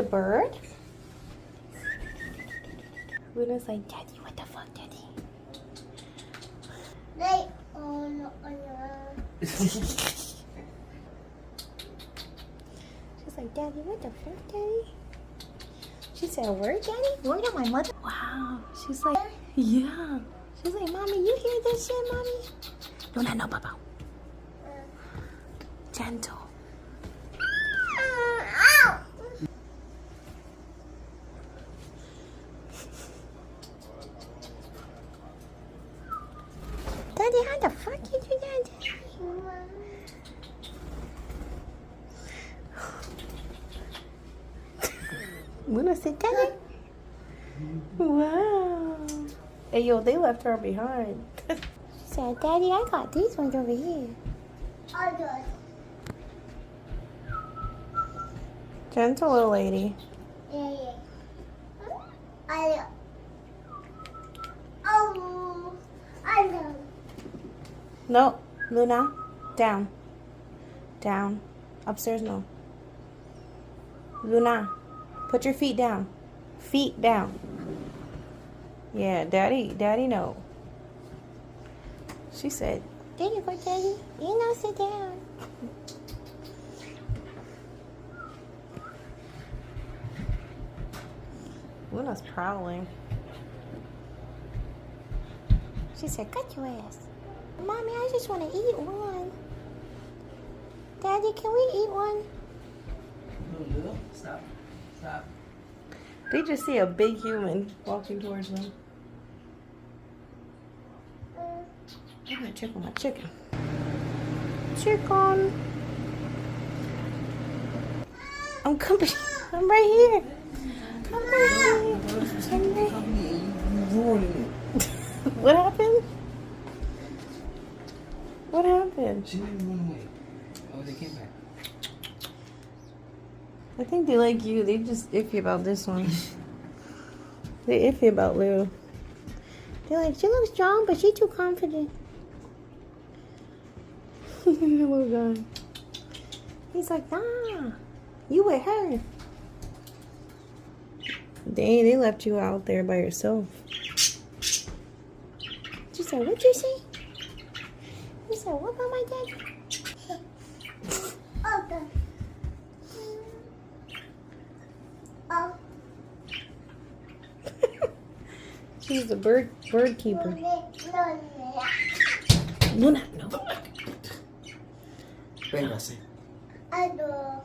the bird? Luna's like, Daddy, what the fuck, Daddy? She's like, Daddy, what the fuck, Daddy? She said, word, Daddy? Word on my mother? Wow. She's like, yeah. She's like, Mommy, you hear this shit, Mommy? Luna, no, Papa. Gentle. Daddy, how the fuck you do that, Daddy? Luna said, Daddy. Wow. Hey, yo, they left her behind. She said, Daddy, I got these ones over here. Gentle little lady. No, Luna, down. Down. Upstairs, no. Luna, put your feet down. Feet down. Yeah, Daddy, no. She said, there you go, Daddy. You know, sit down. Luna's prowling. She said, cut your ass. Mommy, I just want to eat one. Daddy, can we eat one? No, stop. Stop. They just see a big human walking towards them. I'm gonna check on my chicken. Chicken. I'm coming. I'm right here. I'm right here. I'm right here. What happened? What happened? She didn't run away. Oh, they came back. I think they like you. They just iffy about this one. They iffy about Lou. They're like, she looks strong, but she too confident. Little guy. He's like, nah, you with her. Dang, they left you out there by yourself. She said, what'd you say? He said, what about my dad? Okay. Oh. She's the bird keeper. Luna, no. Ven, Rosy. Luna,